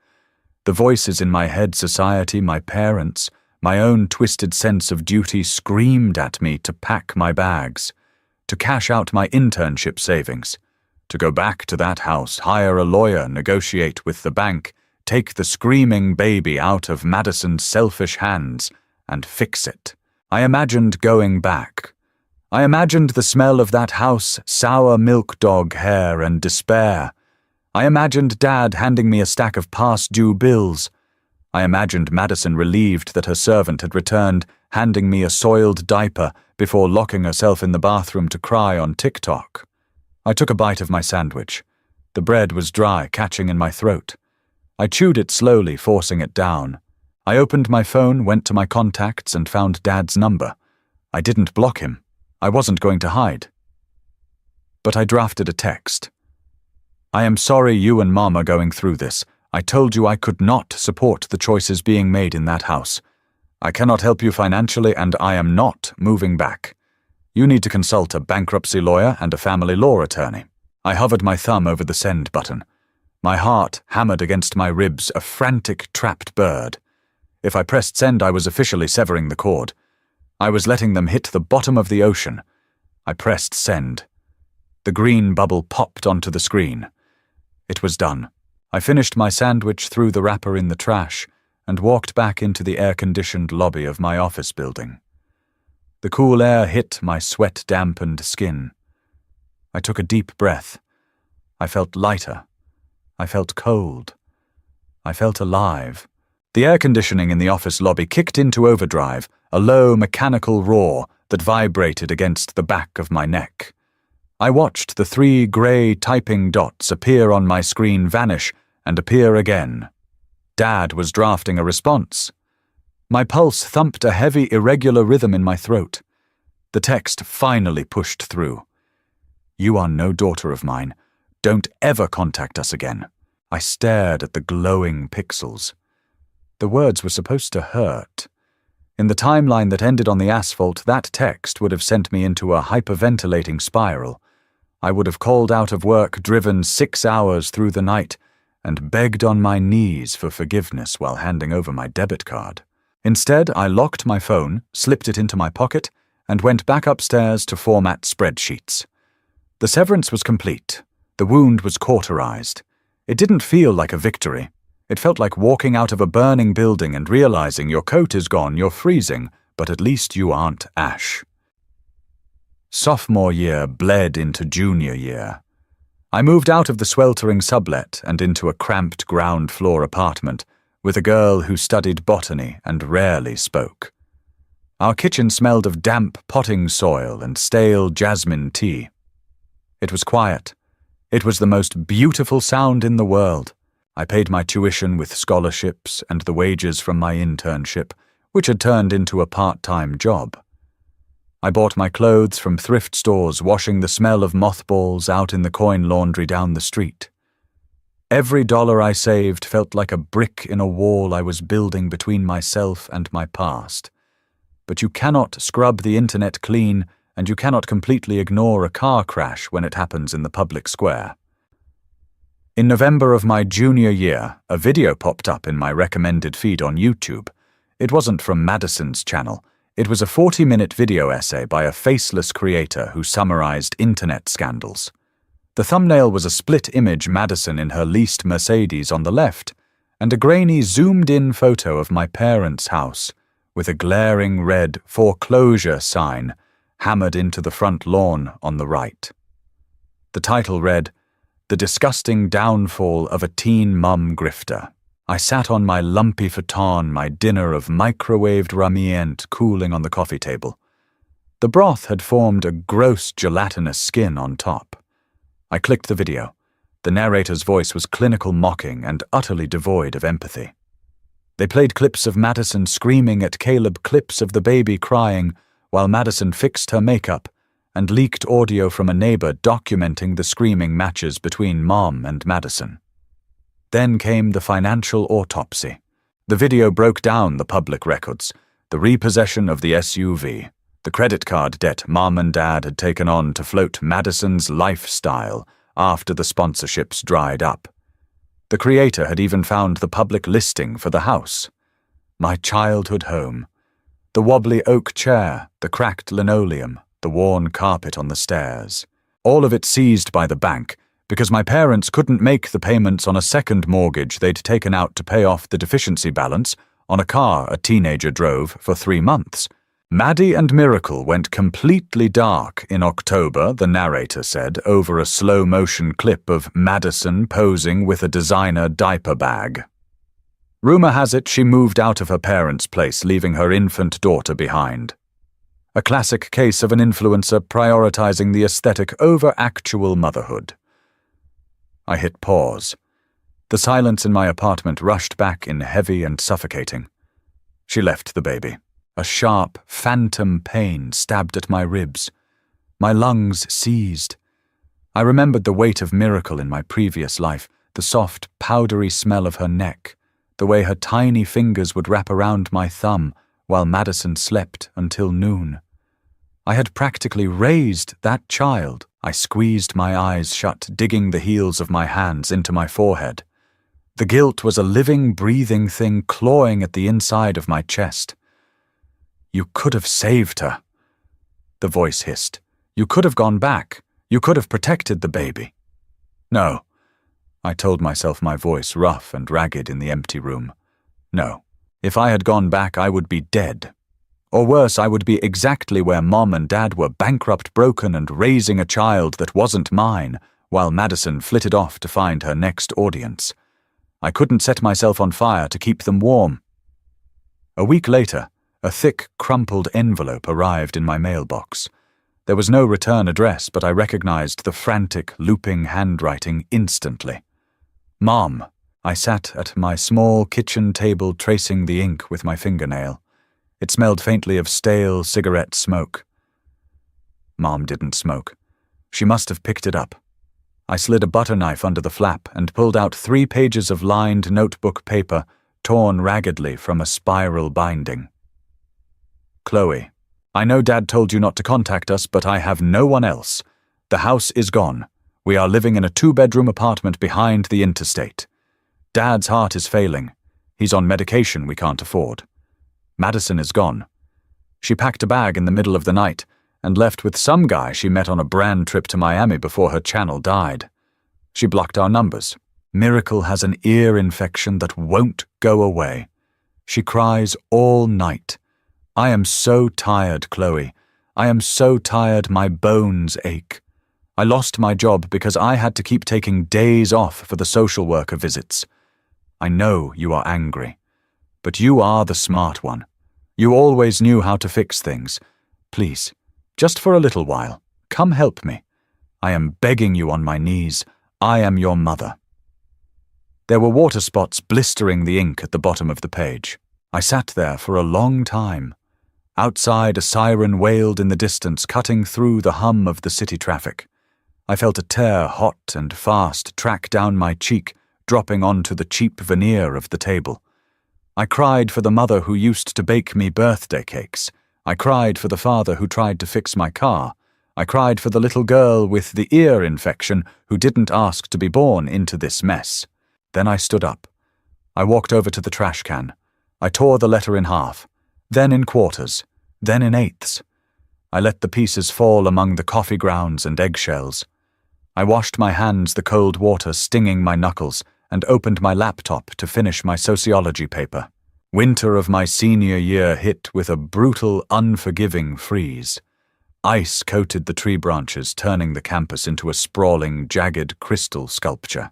[SPEAKER 1] The voices in my head, society, my parents, my own twisted sense of duty screamed at me to pack my bags, to cash out my internship savings, to go back to that house, hire a lawyer, negotiate with the bank, take the screaming baby out of Madison's selfish hands, and fix it. I imagined going back. I imagined the smell of that house, sour milk dog hair and despair. I imagined Dad handing me a stack of past-due bills. I imagined Madison relieved that her servant had returned, handing me a soiled diaper before locking herself in the bathroom to cry on TikTok. I took a bite of my sandwich. The bread was dry, catching in my throat. I chewed it slowly, forcing it down. I opened my phone, went to my contacts, and found Dad's number. I didn't block him. I wasn't going to hide. But I drafted a text. "I am sorry you and Mom are going through this. I told you I could not support the choices being made in that house. I cannot help you financially, and I am not moving back. You need to consult a bankruptcy lawyer and a family law attorney." I hovered my thumb over the send button. My heart hammered against my ribs, a frantic, trapped bird. If I pressed send, I was officially severing the cord. I was letting them hit the bottom of the ocean. I pressed send. The green bubble popped onto the screen. It was done. I finished my sandwich, threw the wrapper in the trash, and walked back into the air-conditioned lobby of my office building. The cool air hit my sweat-dampened skin. I took a deep breath. I felt lighter. I felt cold. I felt alive. The air conditioning in the office lobby kicked into overdrive, a low mechanical roar that vibrated against the back of my neck. I watched the 3 grey typing dots appear on my screen, vanish, and appear again. Dad was drafting a response. My pulse thumped a heavy, irregular rhythm in my throat. The text finally pushed through. "You are no daughter of mine. Don't ever contact us again." I stared at the glowing pixels. The words were supposed to hurt. In the timeline that ended on the asphalt, that text would have sent me into a hyperventilating spiral. I would have called out of work, driven 6 hours through the night, and begged on my knees for forgiveness while handing over my debit card. Instead, I locked my phone, slipped it into my pocket, and went back upstairs to format spreadsheets. The severance was complete. The wound was cauterized. It didn't feel like a victory. It felt like walking out of a burning building and realizing your coat is gone, you're freezing, but at least you aren't ash. Sophomore year bled into junior year. I moved out of the sweltering sublet and into a cramped ground-floor apartment with a girl who studied botany and rarely spoke. Our kitchen smelled of damp potting soil and stale jasmine tea. It was quiet. It was the most beautiful sound in the world. I paid my tuition with scholarships and the wages from my internship, which had turned into a part-time job. I bought my clothes from thrift stores, washing the smell of mothballs out in the coin laundry down the street. Every dollar I saved felt like a brick in a wall I was building between myself and my past. But you cannot scrub the internet clean, and you cannot completely ignore a car crash when it happens in the public square. In November of my junior year, a video popped up in my recommended feed on YouTube. It wasn't from Madison's channel. It was a 40-minute video essay by a faceless creator who summarized internet scandals. The thumbnail was a split-image Madison in her leased Mercedes on the left, and a grainy zoomed-in photo of my parents' house, with a glaring red foreclosure sign hammered into the front lawn on the right. The title read, "The Disgusting Downfall of a Teen Mum Grifter." I sat on my lumpy futon, my dinner of microwaved ramen cooling on the coffee table. The broth had formed a gross gelatinous skin on top. I clicked the video. The narrator's voice was clinical mocking and utterly devoid of empathy. They played clips of Madison screaming at Caleb, clips of the baby crying, while Madison fixed her makeup, and leaked audio from a neighbor documenting the screaming matches between Mom and Madison. Then came the financial autopsy. The video broke down the public records, the repossession of the SUV, the credit card debt Mom and Dad had taken on to float Madison's lifestyle after the sponsorships dried up. The creator had even found the public listing for the house. My childhood home. The wobbly oak chair, the cracked linoleum, the worn carpet on the stairs. All of it seized by the bank, because my parents couldn't make the payments on a second mortgage they'd taken out to pay off the deficiency balance on a car a teenager drove for 3 months. Maddie and Miracle went completely dark in October, the narrator said, over a slow-motion clip of Madison posing with a designer diaper bag. Rumor has it she moved out of her parents' place, leaving her infant daughter behind. A classic case of an influencer prioritizing the aesthetic over actual motherhood. I hit pause. The silence in my apartment rushed back in heavy and suffocating. She left the baby. A sharp, phantom pain stabbed at my ribs. My lungs seized. I remembered the weight of Miracle in my previous life, the soft, powdery smell of her neck, the way her tiny fingers would wrap around my thumb while Madison slept until noon. I had practically raised that child. I squeezed my eyes shut, digging the heels of my hands into my forehead. The guilt was a living, breathing thing clawing at the inside of my chest. "You could have saved her," the voice hissed. "You could have gone back. You could have protected the baby." "No," I told myself, my voice rough and ragged in the empty room. "No. If I had gone back, I would be dead. Or worse, I would be exactly where Mom and Dad were, bankrupt, broken, and raising a child that wasn't mine, while Madison flitted off to find her next audience. I couldn't set myself on fire to keep them warm." A week later, a thick, crumpled envelope arrived in my mailbox. There was no return address, but I recognized the frantic, looping handwriting instantly. "Mom." I sat at my small kitchen table tracing the ink with my fingernail. It smelled faintly of stale cigarette smoke. Mom didn't smoke. She must have picked it up. I slid a butter knife under the flap and pulled out 3 pages of lined notebook paper, torn raggedly from a spiral binding. "Chloe, I know Dad told you not to contact us, but I have no one else. The house is gone. We are living in a 2-bedroom apartment behind the interstate. Dad's heart is failing. He's on medication we can't afford. Madison is gone. She packed a bag in the middle of the night and left with some guy she met on a brand trip to Miami before her channel died. She blocked our numbers. Miracle has an ear infection that won't go away. She cries all night. I am so tired, Chloe. I am so tired my bones ache. I lost my job because I had to keep taking days off for the social worker visits. I know you are angry, but you are the smart one. You always knew how to fix things. Please, just for a little while, come help me. I am begging you on my knees. I am your mother. There were water spots blistering the ink at the bottom of the page. I sat there for a long time. Outside, a siren wailed in the distance, cutting through the hum of the city traffic. I felt a tear, hot and fast, track down my cheek, dropping onto the cheap veneer of the table. I cried for the mother who used to bake me birthday cakes. I cried for the father who tried to fix my car. I cried for the little girl with the ear infection who didn't ask to be born into this mess. Then I stood up. I walked over to the trash can. I tore the letter in half, then in quarters, then in eighths. I let the pieces fall among the coffee grounds and eggshells. I washed my hands, the cold water stinging my knuckles, and opened my laptop to finish my sociology paper. Winter of my senior year hit with a brutal, unforgiving freeze. Ice coated the tree branches, turning the campus into a sprawling, jagged crystal sculpture.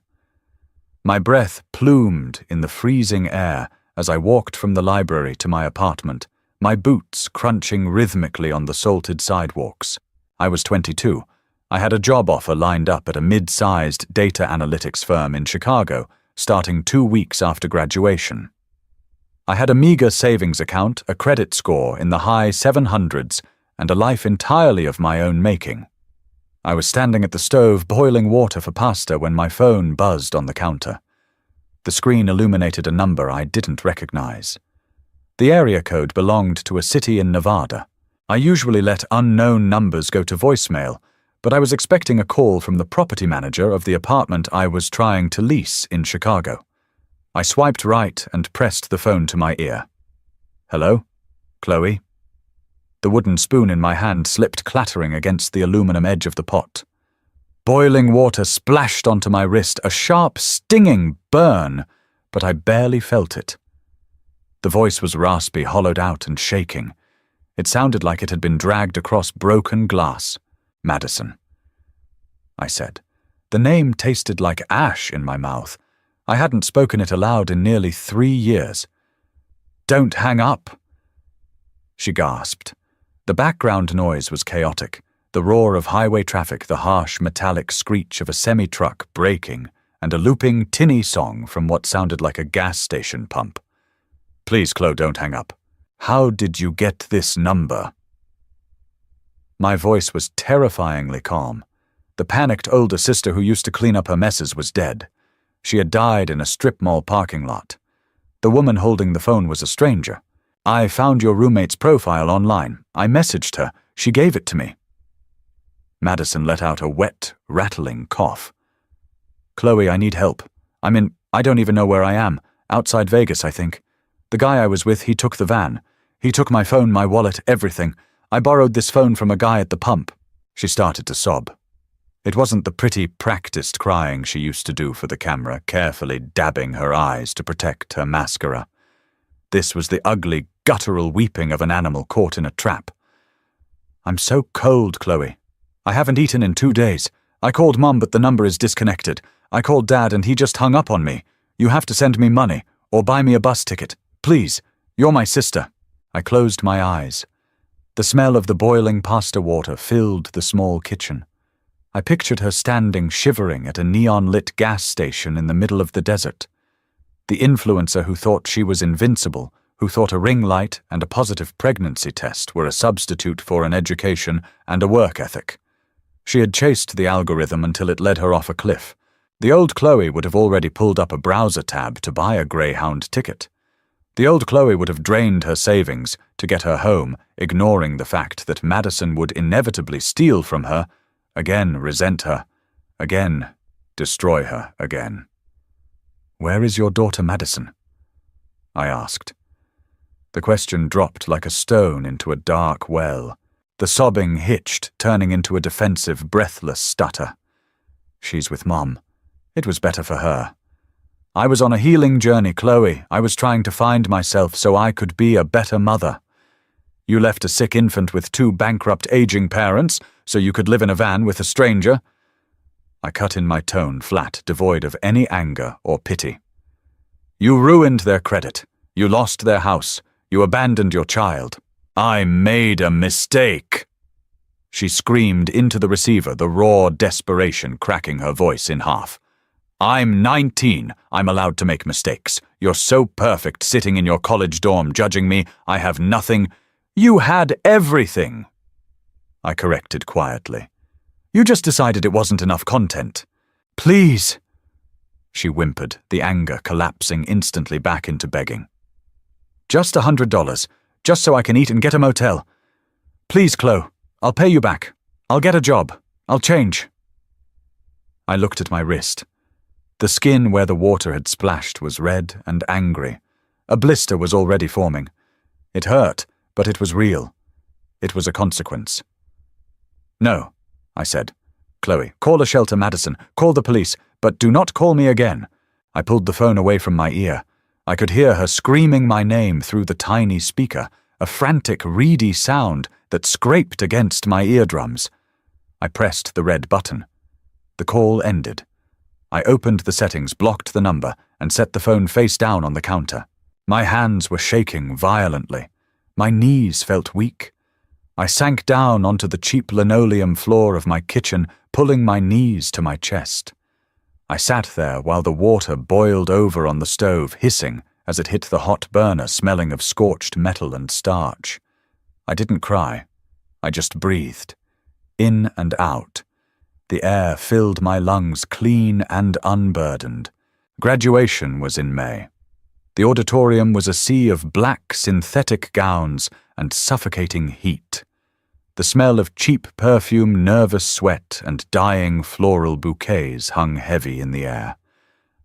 [SPEAKER 1] My breath plumed in the freezing air as I walked from the library to my apartment, my boots crunching rhythmically on the salted sidewalks. I was 22. I had a job offer lined up at a mid-sized data analytics firm in Chicago, starting 2 weeks after graduation. I had a meager savings account, a credit score in the high 700s, and a life entirely of my own making. I was standing at the stove boiling water for pasta when my phone buzzed on the counter. The screen illuminated a number I didn't recognize. The area code belonged to a city in Nevada. I usually let unknown numbers go to voicemail, but I was expecting a call from the property manager of the apartment I was trying to lease in Chicago. I swiped right and pressed the phone to my ear. "Hello? Chloe?" The wooden spoon in my hand slipped clattering against the aluminum edge of the pot. Boiling water splashed onto my wrist, a sharp, stinging burn, but I barely felt it. The voice was raspy, hollowed out and shaking. It sounded like it had been dragged across broken glass. "Madison," I said. The name tasted like ash in my mouth. I hadn't spoken it aloud in nearly 3 years. "Don't hang up," she gasped. The background noise was chaotic, the roar of highway traffic, the harsh metallic screech of a semi-truck braking, and a looping tinny song from what sounded like a gas station pump. "Please, Chloe, don't hang up. How did you get this number?" My voice was terrifyingly calm. The panicked older sister who used to clean up her messes was dead. She had died in a strip mall parking lot. The woman holding the phone was a stranger. "I found your roommate's profile online. I messaged her. She gave it to me." Madison let out a wet, rattling cough. "Chloe, I need help. I don't even know where I am. Outside Vegas, I think. The guy I was with, he took the van. He took my phone, my wallet, everything. I borrowed this phone from a guy at the pump." She started to sob. It wasn't the pretty, practiced crying she used to do for the camera, carefully dabbing her eyes to protect her mascara. This was the ugly, guttural weeping of an animal caught in a trap. "I'm so cold, Chloe. I haven't eaten in 2 days. I called Mum, but the number is disconnected. I called Dad, and he just hung up on me. You have to send me money, or buy me a bus ticket. Please, you're my sister." I closed my eyes. The smell of the boiling pasta water filled the small kitchen. I pictured her standing shivering at a neon-lit gas station in the middle of the desert. The influencer who thought she was invincible, who thought a ring light and a positive pregnancy test were a substitute for an education and a work ethic. She had chased the algorithm until it led her off a cliff. The old Chloe would have already pulled up a browser tab to buy a Greyhound ticket. The old Chloe would have drained her savings to get her home, ignoring the fact that Madison would inevitably steal from her, again resent her, again destroy her again. "Where is your daughter Madison?" I asked. The question dropped like a stone into a dark well. The sobbing hitched, turning into a defensive, breathless stutter. "She's with Mom. It was better for her. I was on a healing journey, Chloe. I was trying to find myself so I could be a better mother. You left a sick infant with 2 bankrupt aging parents so you could live in a van with a stranger." I cut in my tone, flat, devoid of any anger or pity. "You ruined their credit. You lost their house. You abandoned your child. I made a mistake." She screamed into the receiver, the raw desperation cracking her voice in half. I'm 19. I'm allowed to make mistakes. You're so perfect sitting in your college dorm judging me. I have nothing. You had everything. I corrected quietly. You just decided it wasn't enough content. Please, she whimpered, the anger collapsing instantly back into begging. Just $100, just so I can eat and get a motel. Please, Chloe, I'll pay you back. I'll get a job. I'll change. I looked at my wrist. The skin where the water had splashed was red and angry. A blister was already forming. It hurt, but it was real. It was a consequence. No, I said. Chloe, call a shelter, Madison. Call the police, but do not call me again. I pulled the phone away from my ear. I could hear her screaming my name through the tiny speaker, a frantic, reedy sound that scraped against my eardrums. I pressed the red button. The call ended. I opened the settings, blocked the number, and set the phone face down on the counter. My hands were shaking violently. My knees felt weak. I sank down onto the cheap linoleum floor of my kitchen, pulling my knees to my chest. I sat there while the water boiled over on the stove, hissing as it hit the hot burner, smelling of scorched metal and starch. I didn't cry. I just breathed. In and out. The air filled my lungs clean and unburdened. Graduation was in May. The auditorium was a sea of black synthetic gowns and suffocating heat. The smell of cheap perfume, nervous sweat, and dying floral bouquets hung heavy in the air.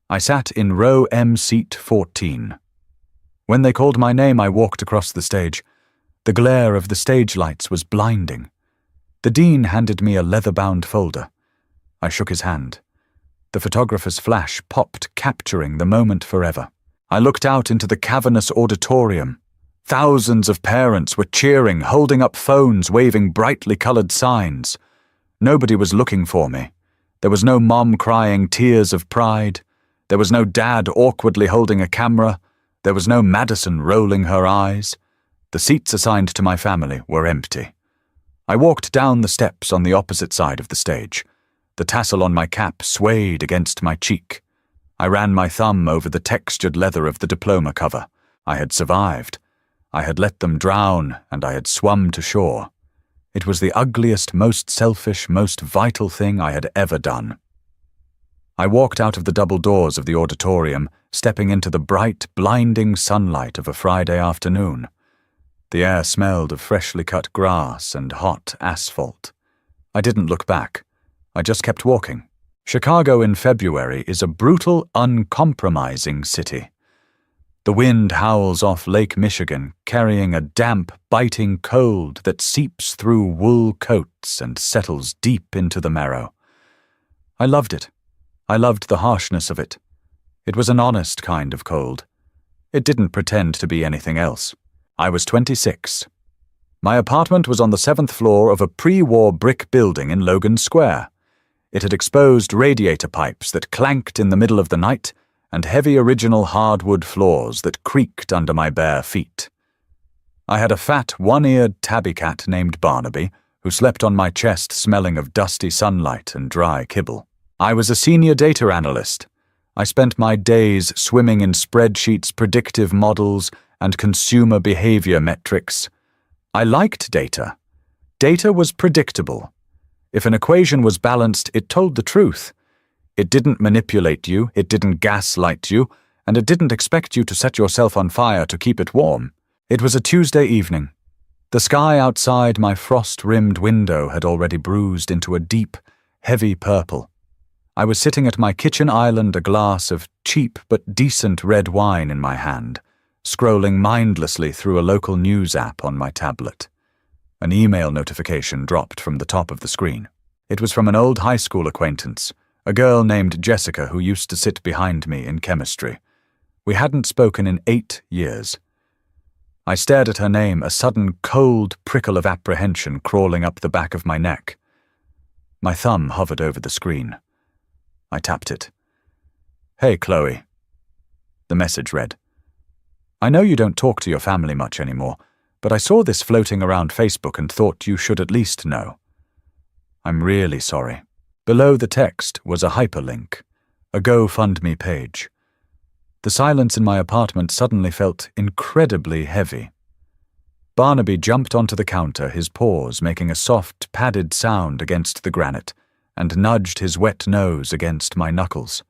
[SPEAKER 1] I sat in row M, seat 14. When they called my name, I walked across the stage. The glare of the stage lights was blinding. The dean handed me a leather-bound folder. I shook his hand. The photographer's flash popped, capturing the moment forever. I looked out into the cavernous auditorium. Thousands of parents were cheering, holding up phones, waving brightly colored signs. Nobody was looking for me. There was no mom crying tears of pride. There was no dad awkwardly holding a camera. There was no Madison rolling her eyes. The seats assigned to my family were empty. I walked down the steps on the opposite side of the stage. The tassel on my cap swayed against my cheek. I ran my thumb over the textured leather of the diploma cover. I had survived. I had let them drown, and I had swum to shore. It was the ugliest, most selfish, most vital thing I had ever done. I walked out of the double doors of the auditorium, stepping into the bright, blinding sunlight of a Friday afternoon. The air smelled of freshly cut grass and hot asphalt. I didn't look back. I just kept walking. Chicago in February is a brutal, uncompromising city. The wind howls off Lake Michigan, carrying a damp, biting cold that seeps through wool coats and settles deep into the marrow. I loved it. I loved the harshness of it. It was an honest kind of cold. It didn't pretend to be anything else. I was 26. My apartment was on the 7th floor of a pre-war brick building in Logan Square. It had exposed radiator pipes that clanked in the middle of the night, and heavy original hardwood floors that creaked under my bare feet. I had a fat, one-eared tabby cat named Barnaby, who slept on my chest smelling of dusty sunlight and dry kibble. I was a senior data analyst. I spent my days swimming in spreadsheets, predictive models, and consumer behavior metrics. I liked data. Data was predictable. If an equation was balanced, it told the truth. It didn't manipulate you, it didn't gaslight you, and it didn't expect you to set yourself on fire to keep it warm. It was a Tuesday evening. The sky outside my frost-rimmed window had already bruised into a deep, heavy purple. I was sitting at my kitchen island, a glass of cheap but decent red wine in my hand, scrolling mindlessly through a local news app on my tablet. An email notification dropped from the top of the screen. It was from an old high school acquaintance, a girl named Jessica who used to sit behind me in chemistry. We hadn't spoken in 8 years. I stared at her name, a sudden cold prickle of apprehension crawling up the back of my neck. My thumb hovered over the screen. I tapped it. Hey, Chloe. The message read, I know you don't talk to your family much anymore, but I saw this floating around Facebook and thought you should at least know. I'm really sorry. Below the text was a hyperlink, a GoFundMe page. The silence in my apartment suddenly felt incredibly heavy. Barnaby jumped onto the counter, his paws making a soft, padded sound against the granite, and nudged his wet nose against my knuckles.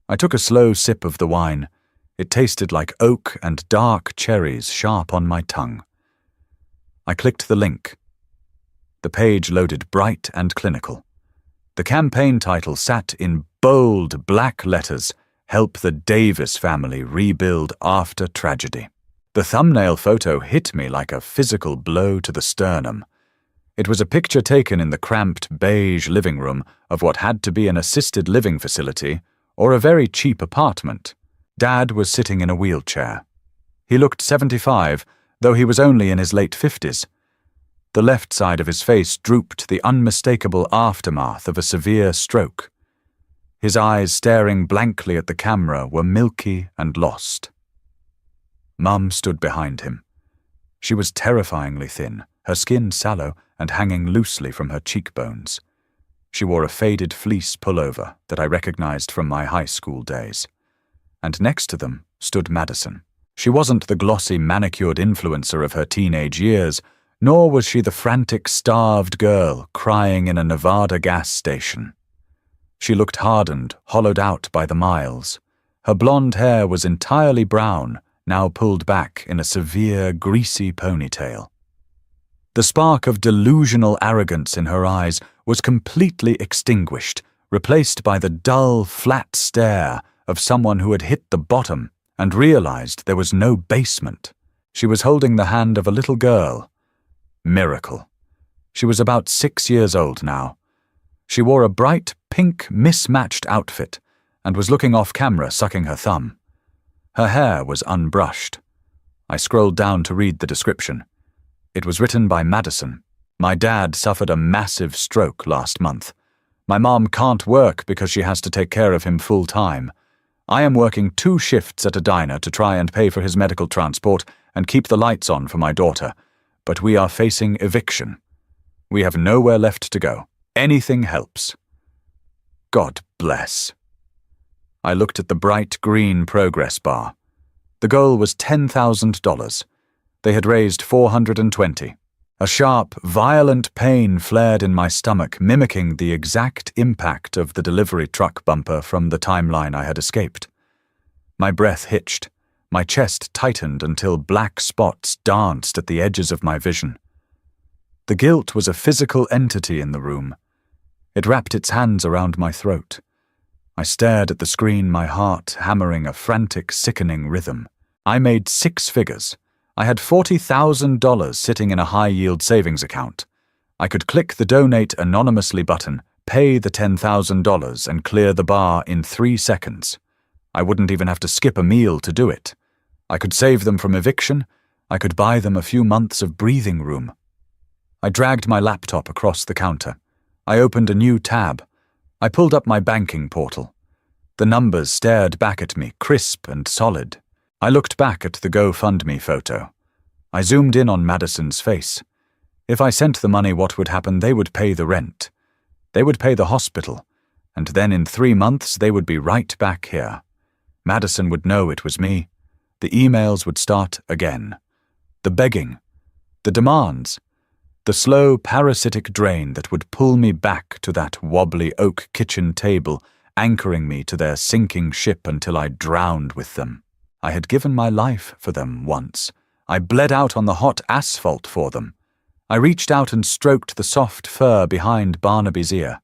[SPEAKER 1] I took a slow sip of the wine. It tasted like oak and dark cherries sharp on my tongue. I clicked the link. The page loaded bright and clinical. The campaign title sat in bold black letters, "Help the Davis family rebuild after tragedy." The thumbnail photo hit me like a physical blow to the sternum. It was a picture taken in the cramped beige living room of what had to be an assisted living facility or a very cheap apartment. Dad was sitting in a wheelchair. He looked 75, though he was only in his late 50s. The left side of his face drooped the unmistakable aftermath of a severe stroke. His eyes staring blankly at the camera were milky and lost. Mum stood behind him. She was terrifyingly thin, her skin sallow and hanging loosely from her cheekbones. She wore a faded fleece pullover that I recognized from my high school days. And next to them stood Madison. She wasn't the glossy, manicured influencer of her teenage years, nor was she the frantic, starved girl crying in a Nevada gas station. She looked hardened, hollowed out by the miles. Her blonde hair was entirely brown, now pulled back in a severe, greasy ponytail. The spark of delusional arrogance in her eyes was completely extinguished, replaced by the dull, flat stare of someone who had hit the bottom and realized there was no basement. She was holding the hand of a little girl. Miracle. She was about 6 years old now. She wore a bright, pink, mismatched outfit and was looking off camera, sucking her thumb. Her hair was unbrushed. I scrolled down to read the description. It was written by Madison. "My dad suffered a massive stroke last month. My mom can't work because she has to take care of him full time. I am working 2 shifts at a diner to try and pay for his medical transport and keep the lights on for my daughter. But we are facing eviction. We have nowhere left to go. Anything helps. God bless." I looked at the bright green progress bar. The goal was $10,000. They had raised $420. A sharp, violent pain flared in my stomach, mimicking the exact impact of the delivery truck bumper from the timeline I had escaped. My breath hitched. My chest tightened until black spots danced at the edges of my vision. The guilt was a physical entity in the room. It wrapped its hands around my throat. I stared at the screen, my heart hammering a frantic, sickening rhythm. I made 6 figures. I had $40,000 sitting in a high-yield savings account. I could click the Donate Anonymously button, pay the $10,000 and clear the bar in 3 seconds. I wouldn't even have to skip a meal to do it. I could save them from eviction. I could buy them a few months of breathing room. I dragged my laptop across the counter. I opened a new tab. I pulled up my banking portal. The numbers stared back at me, crisp and solid. I looked back at the GoFundMe photo. I zoomed in on Madison's face. If I sent the money, what would happen? They would pay the rent. They would pay the hospital. And then in 3 months, they would be right back here. Madison would know it was me. The emails would start again. The begging. The demands. The slow, parasitic drain that would pull me back to that wobbly oak kitchen table, anchoring me to their sinking ship until I drowned with them. I had given my life for them once. I bled out on the hot asphalt for them. I reached out and stroked the soft fur behind Barnaby's ear.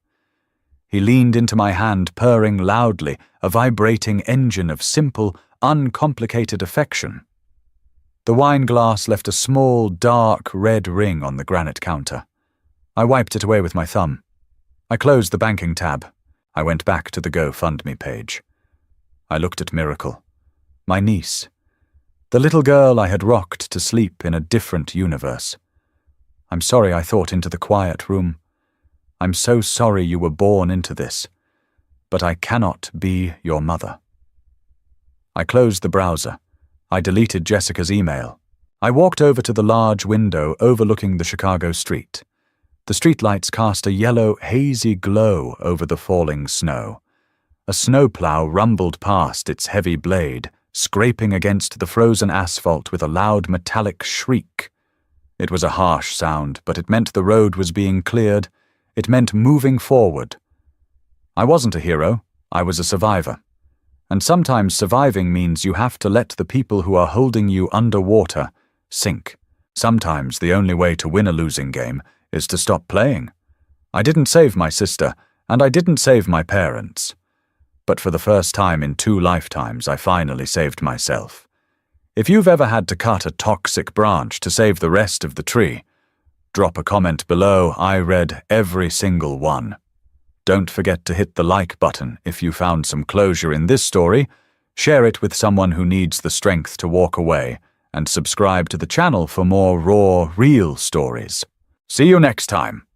[SPEAKER 1] He leaned into my hand, purring loudly, a vibrating engine of simple, uncomplicated affection. The wine glass left a small, dark red ring on the granite counter. I wiped it away with my thumb. I closed the banking tab. I went back to the GoFundMe page. I looked at Miracle, my niece, the little girl I had rocked to sleep in a different universe. "I'm sorry I thought into the quiet room. I'm so sorry you were born into this, but I cannot be your mother." I closed the browser. I deleted Jessica's email. I walked over to the large window overlooking the Chicago street. The streetlights cast a yellow, hazy glow over the falling snow. A snowplow rumbled past its heavy blade, scraping against the frozen asphalt with a loud metallic shriek. It was a harsh sound, but it meant the road was being cleared. It meant moving forward. I wasn't a hero. I was a survivor. And sometimes surviving means you have to let the people who are holding you underwater sink. Sometimes the only way to win a losing game is to stop playing. I didn't save my sister, and I didn't save my parents. But for the first time in 2 lifetimes, I finally saved myself. If you've ever had to cut a toxic branch to save the rest of the tree, drop a comment below. I read every single one. Don't forget to hit the like button if you found some closure in this story, share it with someone who needs the strength to walk away, and subscribe to the channel for more raw, real stories. See you next time.